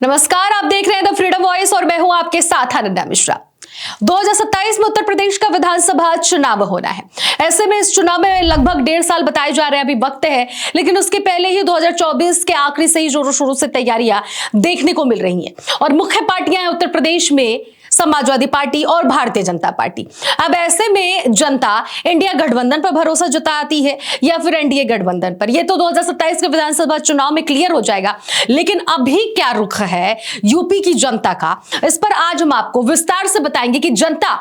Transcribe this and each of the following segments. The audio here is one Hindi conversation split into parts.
नमस्कार, आप देख रहे हैं द फ्रीडम वॉइस और मैं हूं आपके साथ अनन्या मिश्रा। 2027 में उत्तर प्रदेश का विधानसभा चुनाव होना है। ऐसे में इस चुनाव में लगभग 1.5 साल बताए जा रहे हैं, अभी वक्त है, लेकिन उसके पहले ही 2024 के आखिरी से ही जोरों शोरों से तैयारियां देखने को मिल रही हैं और मुख्य पार्टियां हैं उत्तर प्रदेश में समाजवादी पार्टी और भारतीय जनता पार्टी। अब ऐसे में जनता इंडिया गठबंधन पर भरोसा जताती है या फिर एनडीए गठबंधन पर, यह तो 2027 के विधानसभा चुनाव में क्लियर हो जाएगा। लेकिन अभी क्या रुख है यूपी की जनता का, इस पर आज हम आपको विस्तार से बताएंगे कि जनता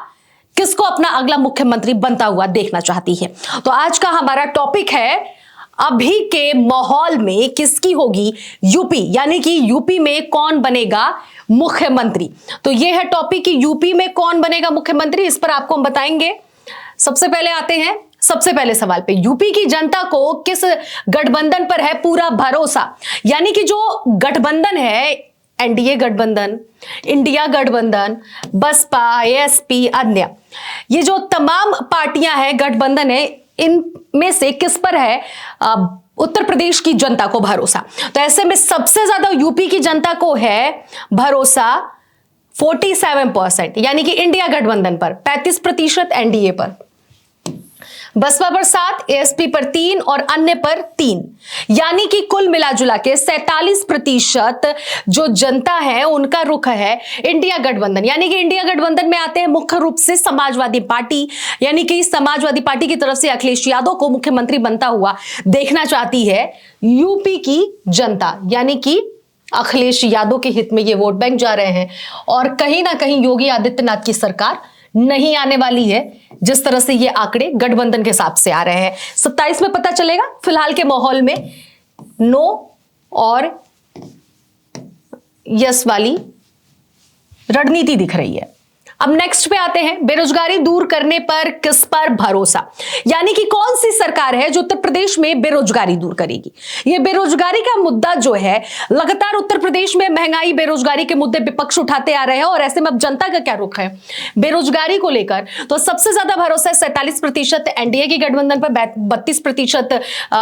किसको अपना अगला मुख्यमंत्री बनता हुआ देखना चाहती है। तो आज का हमारा टॉपिक है अभी के माहौल में किसकी होगी यूपी, यानी कि यूपी में कौन बनेगा मुख्यमंत्री। तो यह है टॉपिक कि यूपी में कौन बनेगा मुख्यमंत्री, इस पर आपको हम बताएंगे। सबसे पहले आते हैं सबसे पहले सवाल पे, यूपी की जनता को किस गठबंधन पर है पूरा भरोसा। यानी कि जो गठबंधन है, एनडीए गठबंधन, इंडिया गठबंधन, बसपा, एएसपी, अन्य, ये जो तमाम पार्टियां हैं, गठबंधन है, इनमें से किस पर है उत्तर प्रदेश की जनता को भरोसा। तो ऐसे में सबसे ज्यादा यूपी की जनता को है भरोसा 47%, यानी कि इंडिया गठबंधन पर, 35% एनडीए पर, बसपा पर 7, एएसपी पर 3 और अन्य पर 3, यानी कि कुल मिलाजुला के 47% जो जनता है उनका रुख है इंडिया गठबंधन। यानी कि इंडिया गठबंधन में आते हैं मुख्य रूप से समाजवादी पार्टी, यानी कि समाजवादी पार्टी की तरफ से अखिलेश यादव को मुख्यमंत्री बनता हुआ देखना चाहती है यूपी की जनता। यानी कि अखिलेश यादव के हित में ये वोट बैंक जा रहे हैं और कहीं ना कहीं योगी आदित्यनाथ की सरकार नहीं आने वाली है, जिस तरह से ये आंकड़े गठबंधन के हिसाब से आ रहे हैं। 27 में पता चलेगा। फिलहाल के माहौल में नो और यस वाली रणनीति दिख रही है। अब नेक्स्ट पे आते हैं, बेरोजगारी दूर करने पर किस पर भरोसा। यानी कि कौन सी सरकार है जो उत्तर प्रदेश में बेरोजगारी दूर करेगी। ये बेरोजगारी का मुद्दा जो है, लगातार उत्तर प्रदेश में महंगाई, बेरोजगारी के मुद्दे विपक्ष उठाते आ रहे हैं और ऐसे में अब जनता का क्या रुख है बेरोजगारी को लेकर। तो सबसे ज्यादा भरोसा है 47% एनडीए की गठबंधन पर, 32%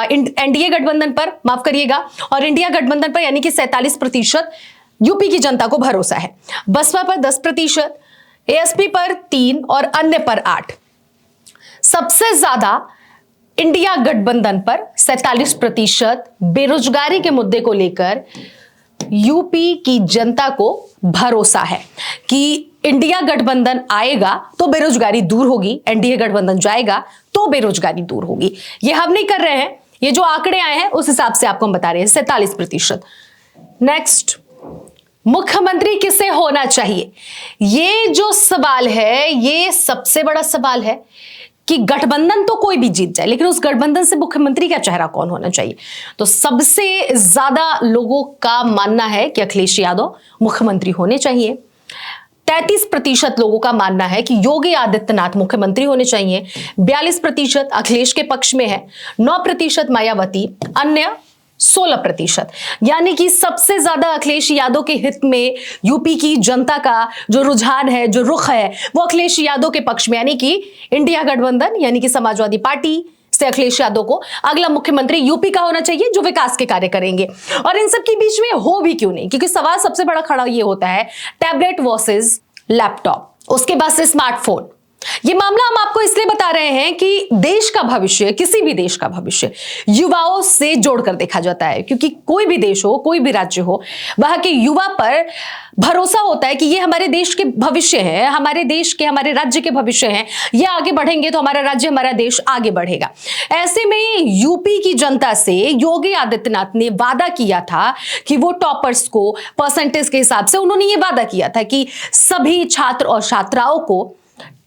एनडीए गठबंधन पर, माफ करिएगा, और इंडिया गठबंधन पर, यानी कि 47% यूपी की जनता को भरोसा है। बसपा पर 10%, एएसपी पर 3 और अन्य पर 8। सबसे ज्यादा इंडिया गठबंधन पर 47% बेरोजगारी के मुद्दे को लेकर यूपी की जनता को भरोसा है कि इंडिया गठबंधन आएगा तो बेरोजगारी दूर होगी, एनडीए गठबंधन जाएगा तो बेरोजगारी दूर होगी। ये हम नहीं कर रहे हैं, ये जो आंकड़े आए हैं उस हिसाब से आपको हम बता रहे हैं, 47%। नेक्स्ट, मुख्यमंत्री किसे होना चाहिए। ये जो सवाल है ये सबसे बड़ा सवाल है कि गठबंधन तो कोई भी जीत जाए, लेकिन उस गठबंधन से मुख्यमंत्री का चेहरा कौन होना चाहिए। तो सबसे ज्यादा लोगों का मानना है कि अखिलेश यादव मुख्यमंत्री होने चाहिए। 33% लोगों का मानना है कि योगी आदित्यनाथ मुख्यमंत्री होने चाहिए। 42% अखिलेश के पक्ष में है। 9% मायावती, अन्य 16%। यानी कि सबसे ज्यादा अखिलेश यादव के हित में यूपी की जनता का जो रुझान है, जो रुख है, वो अखिलेश यादव के पक्ष में, यानी कि इंडिया गठबंधन, यानी कि समाजवादी पार्टी से अखिलेश यादव को अगला मुख्यमंत्री यूपी का होना चाहिए जो विकास के कार्य करेंगे। और इन सब के बीच में हो भी क्यों नहीं, क्योंकि सवाल सबसे बड़ा खड़ा ये होता है टैबलेट वर्सेस लैपटॉप, उसके बाद से स्मार्टफोन। ये मामला हम आपको इसलिए बता रहे हैं कि देश का भविष्य, किसी भी देश का भविष्य युवाओं से जोड़कर देखा जाता है, क्योंकि कोई भी देश हो, कोई भी राज्य हो, वहां के युवा पर भरोसा होता है कि ये हमारे देश के भविष्य है, हमारे देश के, हमारे राज्य के भविष्य हैं, ये आगे बढ़ेंगे तो हमारा राज्य, हमारा देश आगे बढ़ेगा। ऐसे में यूपी की जनता से योगी आदित्यनाथ ने वादा किया था कि वो टॉपर्स को परसेंटेज के हिसाब से, उन्होंने ये वादा किया था कि सभी छात्र और छात्राओं को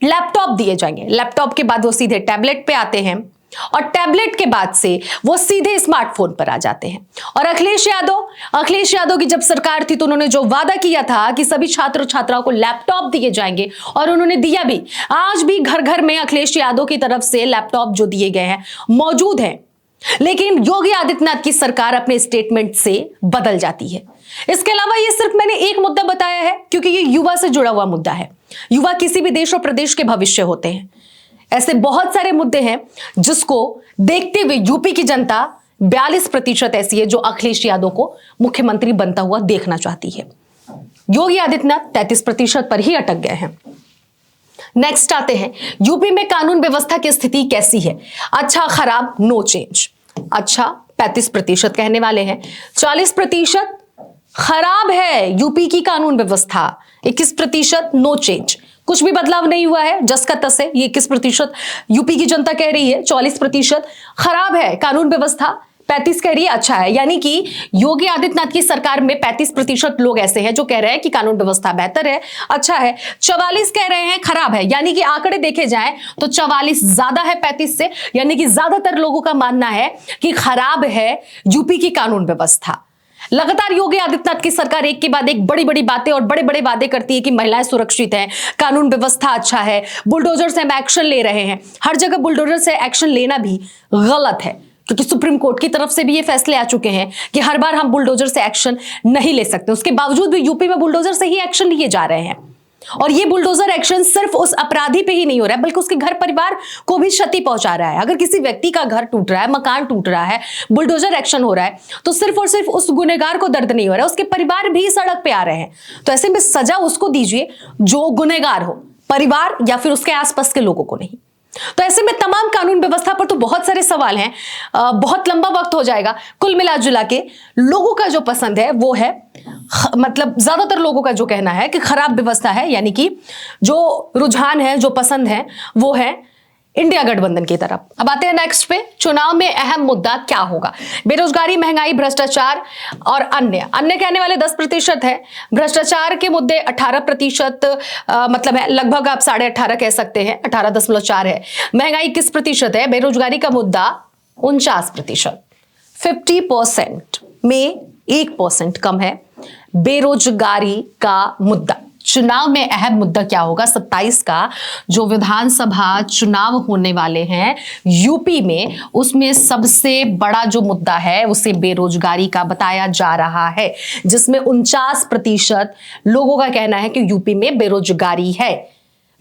लैपटॉप दिए जाएंगे। लैपटॉप के बाद वो सीधे टैबलेट पे आते हैं और टैबलेट के बाद से वो सीधे स्मार्टफोन पर आ जाते हैं। और अखिलेश यादव की जब सरकार थी तो उन्होंने जो वादा किया था कि सभी छात्र छात्राओं को लैपटॉप दिए जाएंगे, और उन्होंने दिया भी। आज भी घर घर में अखिलेश यादव की तरफ से लैपटॉप जो दिए गए हैं मौजूद हैं, लेकिन योगी आदित्यनाथ की सरकार अपने स्टेटमेंट से बदल जाती है। इसके अलावा ये सिर्फ मैंने एक मुद्दा बताया है क्योंकि ये युवा से जुड़ा हुआ मुद्दा है। युवा किसी भी देश और प्रदेश के भविष्य होते हैं। ऐसे बहुत सारे मुद्दे हैं जिसको देखते हुए यूपी की जनता 42% ऐसी है जो अखिलेश यादव को मुख्यमंत्री बनता हुआ देखना चाहती है। योगी आदित्यनाथ 33% पर ही अटक गए हैं। नेक्स्ट आते हैं, यूपी में कानून व्यवस्था की स्थिति कैसी है? अच्छा, खराब, नो चेंज। अच्छा 35% कहने वाले हैं, 40% खराब है यूपी की कानून व्यवस्था, 21% नो चेंज, कुछ भी बदलाव नहीं हुआ है, जस का तस है। ये 21% यूपी की जनता कह रही है, 44% खराब है कानून व्यवस्था, 35 कह रही है अच्छा है। यानी कि योगी आदित्यनाथ की सरकार में 35% लोग ऐसे हैं जो कह रहे हैं कि कानून व्यवस्था बेहतर है, अच्छा है। 44 कह रहे हैं खराब है। यानी कि आंकड़े देखे जाएं तो 44 ज्यादा है 35 से, यानी कि ज्यादातर लोगों का मानना है कि खराब है यूपी की कानून व्यवस्था। लगातार योगी आदित्यनाथ की सरकार एक के बाद एक बड़ी बड़ी बातें और बड़े बड़े वादे करती है कि महिलाएं सुरक्षित हैं, कानून व्यवस्था अच्छा है, बुलडोजर से हम एक्शन ले रहे हैं। हर जगह बुलडोजर से एक्शन लेना भी गलत है, क्योंकि सुप्रीम कोर्ट की तरफ से भी ये फैसले आ चुके हैं कि हर बार हम बुलडोजर से एक्शन नहीं ले सकते। उसके बावजूद भी यूपी में बुलडोजर से ही एक्शन लिए जा रहे हैं। और ये बुलडोजर एक्शन सिर्फ उस अपराधी पे ही नहीं हो रहा है, बल्कि उसके घर परिवार को भी क्षति पहुंचा रहा है। अगर किसी व्यक्ति का घर टूट रहा है, मकान टूट रहा है, बुलडोजर एक्शन हो रहा है, तो सिर्फ और सिर्फ उस गुनहगार को दर्द नहीं हो रहा है, उसके परिवार भी सड़क पे आ रहे हैं। तो ऐसे में सजा उसको दीजिए जो गुनहगार हो, परिवार या फिर उसके आसपास के लोगों को नहीं। तो ऐसे में तमाम कानून व्यवस्था पर तो बहुत सारे सवाल हैं, बहुत लंबा वक्त हो जाएगा। कुल मिला जुला के लोगों का जो पसंद है वो है, मतलब ज्यादातर लोगों का जो कहना है कि खराब व्यवस्था है, यानी कि जो रुझान है, जो पसंद है वो है इंडिया गठबंधन की तरफ। अब आते हैं नेक्स्ट पे, चुनाव में अहम मुद्दा क्या होगा? बेरोजगारी, महंगाई, भ्रष्टाचार और अन्य कहने वाले 10% है। भ्रष्टाचार के मुद्दे 18% मतलब है, लगभग आप 18.5 कह सकते हैं, 18.4 है। महंगाई 21% है। बेरोजगारी का मुद्दा 49%, 50% में 1% कम है बेरोजगारी का मुद्दा। चुनाव में अहम मुद्दा क्या होगा? 27 का जो विधानसभा चुनाव होने वाले हैं यूपी में, उसमें सबसे बड़ा जो मुद्दा है उसे बेरोजगारी का बताया जा रहा है, जिसमें 49% लोगों का कहना है कि यूपी में बेरोजगारी है।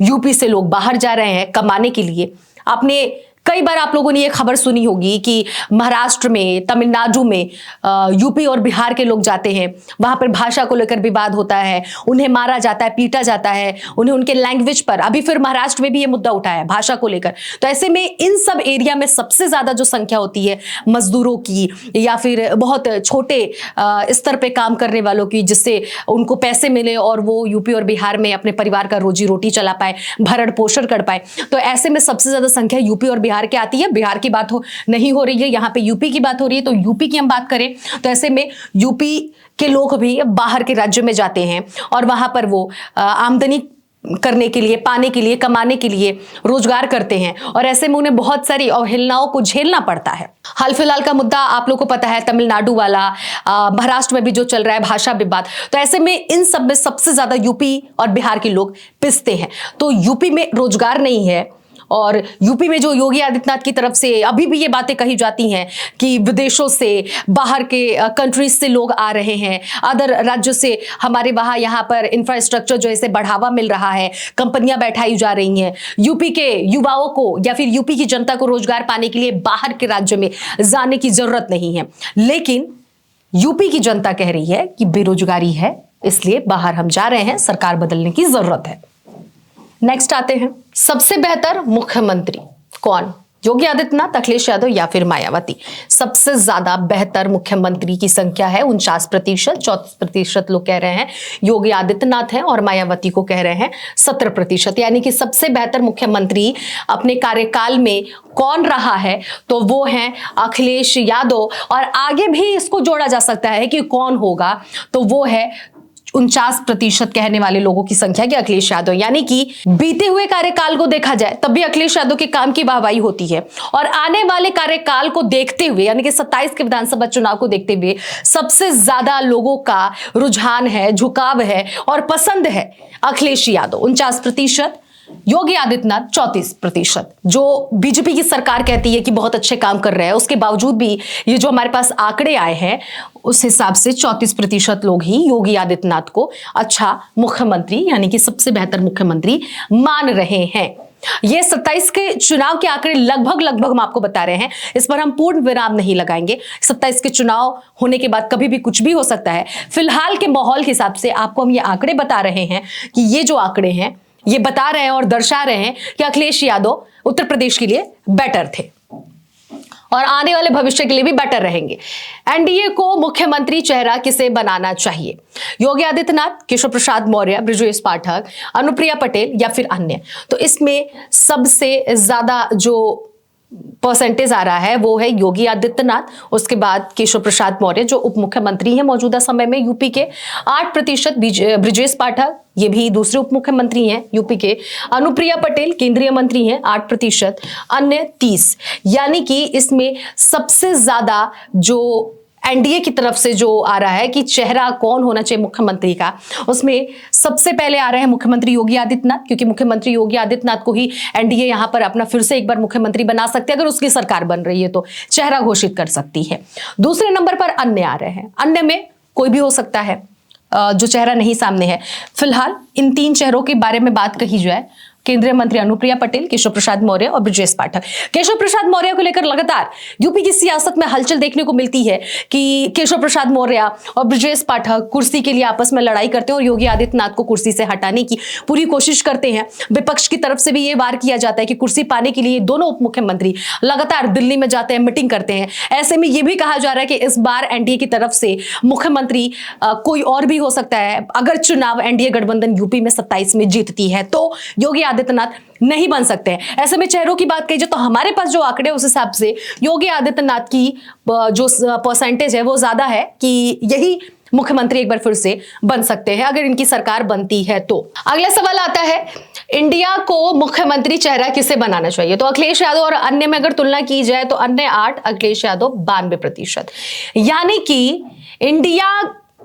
यूपी से लोग बाहर जा रहे हैं कमाने के लिए। आपने कई बार आप लोगों ने ये खबर सुनी होगी कि महाराष्ट्र में, तमिलनाडु में यूपी और बिहार के लोग जाते हैं, वहां पर भाषा को लेकर विवाद होता है, उन्हें मारा जाता है, पीटा जाता है, उन्हें उनके लैंग्वेज पर। अभी फिर महाराष्ट्र में भी ये मुद्दा उठा है भाषा को लेकर। तो ऐसे में इन सब एरिया में सबसे ज्यादा जो संख्या होती है मजदूरों की या फिर बहुत छोटे स्तर पे काम करने वालों की, जिससे उनको पैसे मिले और वो यूपी और बिहार में अपने परिवार का रोजी रोटी चला पाए, भरण पोषण कर पाए। तो ऐसे में सबसे ज्यादा संख्या यूपी और बिहार की आती है। बिहार की बात नहीं हो रही है, यहां पे यूपी की बात हो रही है। तो यूपी की हम बात करें तो ऐसे में यूपी के लोग भी बाहर के राज्य में जाते हैं और वहां पर वो आमदनी करने के लिए, पाने के लिए, कमाने के लिए रोजगार करते हैं, और ऐसे में उन्हें बहुत सारी अवहेलनाओं को झेलना पड़ता है। हाल फिलहाल का मुद्दा आप लोगों को पता है, तमिलनाडु वाला, महाराष्ट्र में भी जो चल रहा है भाषा विवाद। तो ऐसे में इन सब में सबसे ज्यादा यूपी और बिहार के लोग पिसते हैं। तो यूपी में रोजगार नहीं है, और यूपी में जो योगी आदित्यनाथ की तरफ से अभी भी ये बातें कही जाती हैं कि विदेशों से, बाहर के कंट्रीज से लोग आ रहे हैं, अदर राज्यों से हमारे वहाँ यहाँ पर इंफ्रास्ट्रक्चर जो है इसे बढ़ावा मिल रहा है, कंपनियां बैठाई जा रही हैं, यूपी के युवाओं को या फिर यूपी की जनता को रोजगार पाने के लिए बाहर के राज्य में जाने की जरूरत नहीं है। लेकिन यूपी की जनता कह रही है कि बेरोजगारी है, इसलिए बाहर हम जा रहे हैं, सरकार बदलने की जरूरत है। नेक्स्ट आते हैं, सबसे बेहतर मुख्यमंत्री कौन? योगी आदित्यनाथ, अखिलेश यादव या फिर मायावती? सबसे ज्यादा बेहतर मुख्यमंत्री की संख्या है 49%, 34% लोग कह रहे हैं योगी आदित्यनाथ हैं और मायावती को कह रहे हैं 17%। यानी कि सबसे बेहतर मुख्यमंत्री अपने कार्यकाल में कौन रहा है तो वो है अखिलेश यादव, और आगे भी इसको जोड़ा जा सकता है कि कौन होगा, तो वो है 49% कहने वाले लोगों की संख्या कि अखिलेश यादव। यानी कि बीते हुए कार्यकाल को देखा जाए तब भी अखिलेश यादव के काम की वाहवाही होती है, और आने वाले कार्यकाल को देखते हुए यानी कि 27 के विधानसभा चुनाव को देखते हुए सबसे ज्यादा लोगों का रुझान है, झुकाव है और पसंद है अखिलेश यादव 49%, योगी आदित्यनाथ 34%। जो बीजेपी की सरकार कहती है कि बहुत अच्छे काम कर रहे हैं, उसके बावजूद भी ये जो हमारे पास आंकड़े आए हैं उस हिसाब से 34% लोग ही योगी आदित्यनाथ को अच्छा मुख्यमंत्री यानी कि सबसे बेहतर मुख्यमंत्री मान रहे हैं। ये 27 के चुनाव के आंकड़े लगभग हम आपको बता रहे हैं, इस पर हम पूर्ण विराम नहीं लगाएंगे। 27 के चुनाव होने के बाद कभी भी कुछ भी हो सकता है। फिलहाल के माहौल के हिसाब से आपको हम ये आंकड़े बता रहे हैं कि ये जो आंकड़े हैं ये बता रहे हैं और दर्शा रहे हैं कि अखिलेश यादव उत्तर प्रदेश के लिए बेटर थे और आने वाले भविष्य के लिए भी बेटर रहेंगे। एनडीए को मुख्यमंत्री चेहरा किसे बनाना चाहिए? योगी आदित्यनाथ, केशव प्रसाद मौर्य, बृजेश पाठक, अनुप्रिया पटेल या फिर अन्य? तो इसमें सबसे ज्यादा जो परसेंटेज आ रहा है वो है योगी आदित्यनाथ, उसके बाद केशव प्रसाद मौर्य जो उप मुख्यमंत्री हैं मौजूदा समय में यूपी के, 8%। बृजेश पाठक ये भी दूसरे उप मुख्यमंत्री हैं यूपी के, अनुप्रिया पटेल केंद्रीय मंत्री हैं 8%, अन्य 30। यानी कि इसमें सबसे ज्यादा जो एनडीए की तरफ से जो आ रहा है कि चेहरा कौन होना चाहिए मुख्यमंत्री का, उसमें सबसे पहले आ रहे हैं मुख्यमंत्री योगी आदित्यनाथ, क्योंकि मुख्यमंत्री योगी आदित्यनाथ को ही एनडीए यहां पर अपना फिर से एक बार मुख्यमंत्री बना सकते हैं। अगर उसकी सरकार बन रही है तो चेहरा घोषित कर सकती है। दूसरे नंबर पर अन्य आ रहे हैं। अन्य में कोई भी हो सकता है जो चेहरा नहीं सामने है। फिलहाल इन 3 चेहरों के बारे में बात कही जाए, केंद्रीय मंत्री अनुप्रिया पटेल, केशव प्रसाद मौर्य और बृजेश पाठक। केशव प्रसाद मौर्य को लेकर लगातार यूपी की सियासत में हलचल देखने को मिलती है कि केशव प्रसाद मौर्य और बृजेश पाठक कुर्सी के लिए आपस में लड़ाई करते हैं और योगी आदित्यनाथ को कुर्सी से हटाने की पूरी कोशिश करते हैं। विपक्ष की तरफ से भी ये वार किया जाता है कि कुर्सी पाने के लिए दोनों उप मुख्यमंत्री लगातार दिल्ली में जाते हैं, मीटिंग करते हैं। ऐसे में यह भी कहा जा रहा है कि इस बार एनडीए की तरफ से मुख्यमंत्री कोई और भी हो सकता है। अगर चुनाव एनडीए गठबंधन यूपी में 27 में जीतती है तो योगी आदित्यनाथ नहीं बन सकते हैं। ऐसे में चेहरों की बात कही जाए तो हमारे पास जो आंकड़े उस हिसाब से योगी आदित्यनाथ की जो परसेंटेज है वो ज्यादा है कि यही मुख्यमंत्री एक बार फिर से बन सकते हैं अगर इनकी सरकार बनती है तो। अगला सवाल आता है, इंडिया को मुख्यमंत्री चेहरा किसे बनाना चाहिए? तो अखिलेश यादव और अन्य में अगर तुलना की जाए तो अन्य 8, अखिलेश यादव 92%। यानी कि इंडिया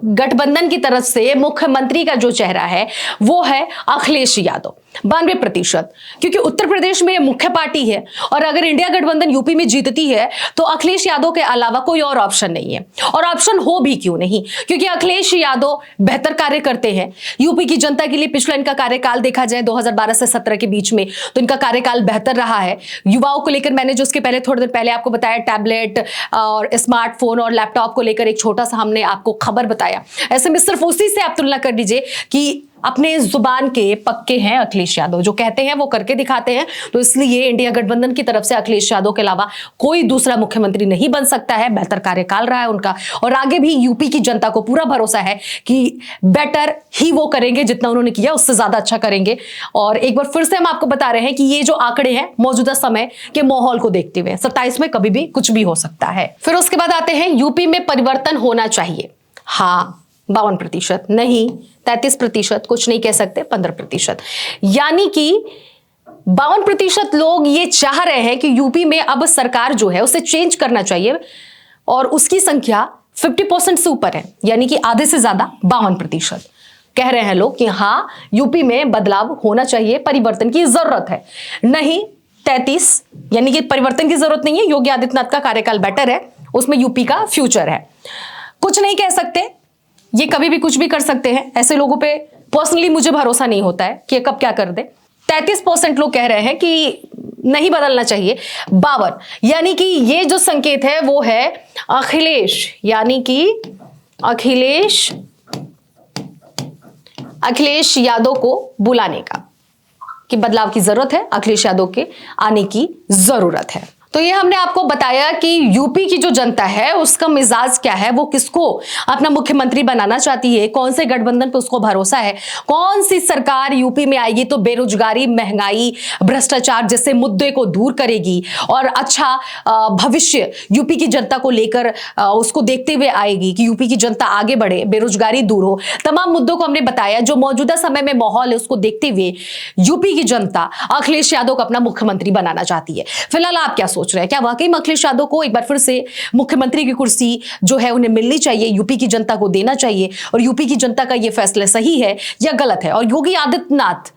गठबंधन की तरफ से मुख्यमंत्री का जो चेहरा है वो है अखिलेश यादव 92%, क्योंकि उत्तर प्रदेश में मुख्य पार्टी है और अगर इंडिया गठबंधन यूपी में जीतती है तो अखिलेश यादव के अलावा कोई और ऑप्शन नहीं है। और ऑप्शन हो भी क्यों नहीं, क्योंकि अखिलेश यादव बेहतर कार्य करते हैं यूपी की जनता के लिए। पिछला इनका कार्यकाल देखा जाए 2012 से 17 के बीच में तो इनका कार्यकाल बेहतर रहा है। युवाओं को लेकर मैंने जो उसके पहले थोड़ी देर पहले आपको बताया, टैबलेट और स्मार्टफोन और लैपटॉप को लेकर एक छोटा सा हमने आपको खबर बताया। ऐसे में सिर्फ उसी से आप तुलना कर लीजिए कि अपने जुबान के पक्के हैं अखिलेश यादव, जो कहते हैं वो करके दिखाते हैं। तो इसलिए इंडिया गठबंधन की तरफ से अखिलेश यादव के अलावा कोई दूसरा मुख्यमंत्री नहीं बन सकता है। बेहतर कार्यकाल रहा है उनका और आगे भी यूपी की जनता को पूरा भरोसा है कि बेटर ही वो करेंगे, जितना उन्होंने किया उससे ज्यादा अच्छा करेंगे। और एक बार फिर से हम आपको बता रहे हैं कि ये जो आंकड़े हैं मौजूदा समय के माहौल को देखते हुए 27 में कभी भी कुछ भी हो सकता है। फिर उसके बाद आते हैं, यूपी में परिवर्तन होना चाहिए। हाँ 52%, नहीं 33%, कुछ नहीं कह सकते 15%। यानी कि 52% लोग ये चाह रहे हैं कि यूपी में अब सरकार जो है उसे चेंज करना चाहिए और उसकी संख्या 50% से ऊपर है। यानी कि आधे से ज्यादा 52% कह रहे हैं लोग कि हाँ यूपी में बदलाव होना चाहिए, परिवर्तन की जरूरत है। नहीं 33, यानी कि परिवर्तन की जरूरत नहीं है, योगी आदित्यनाथ का कार्यकाल बेटर है, उसमें यूपी का फ्यूचर है। कुछ नहीं कह सकते, ये कभी भी कुछ भी कर सकते हैं। ऐसे लोगों पे पर्सनली मुझे भरोसा नहीं होता है कि कब क्या कर दे। 33% लोग कह रहे हैं कि नहीं बदलना चाहिए। 52, यानी कि ये जो संकेत है वो है अखिलेश, यानी कि अखिलेश यादव को बुलाने का, कि बदलाव की जरूरत है, अखिलेश यादव के आने की जरूरत है। तो ये हमने आपको बताया कि यूपी की जो जनता है उसका मिजाज क्या है, वो किसको अपना मुख्यमंत्री बनाना चाहती है, कौन से गठबंधन पे उसको भरोसा है, कौन सी सरकार यूपी में आएगी तो बेरोजगारी, महंगाई, भ्रष्टाचार जैसे मुद्दे को दूर करेगी और अच्छा भविष्य यूपी की जनता को लेकर उसको देखते हुए आएगी कि यूपी की जनता आगे बढ़े, बेरोजगारी दूर हो। तमाम मुद्दों को हमने बताया। जो मौजूदा समय में माहौल है उसको देखते हुए यूपी की जनता अखिलेश यादव को अपना मुख्यमंत्री बनाना चाहती है। फिलहाल आप क्या सोच रहे हैं? क्या वाकई में अखिलेश यादव को एक बार फिर से मुख्यमंत्री की कुर्सी जो है उन्हें मिलनी चाहिए, यूपी की जनता को देना चाहिए और यूपी की जनता का यह फैसला सही है या गलत है और योगी आदित्यनाथ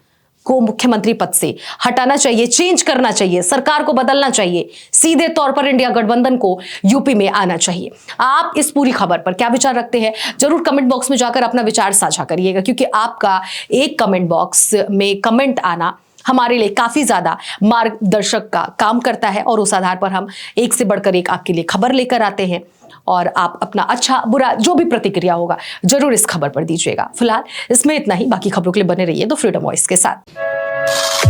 को मुख्यमंत्री पद से हटाना चाहिए, चेंज करना चाहिए, सरकार को बदलना चाहिए, सीधे तौर पर इंडिया गठबंधन को यूपी में आना चाहिए? आप इस पूरी खबर पर क्या विचार रखते हैं? जरूर कमेंट बॉक्स में जाकर अपना विचार साझा करिएगा, क्योंकि आपका एक कमेंट बॉक्स में कमेंट आना हमारे लिए काफी ज्यादा मार्गदर्शक का काम करता है और उस आधार पर हम एक से बढ़कर एक आपके लिए खबर लेकर आते हैं और आप अपना अच्छा बुरा जो भी प्रतिक्रिया होगा जरूर इस खबर पर दीजिएगा। फिलहाल इसमें इतना ही, बाकी खबरों के लिए बने रहिए द फ्रीडम वॉइस के साथ।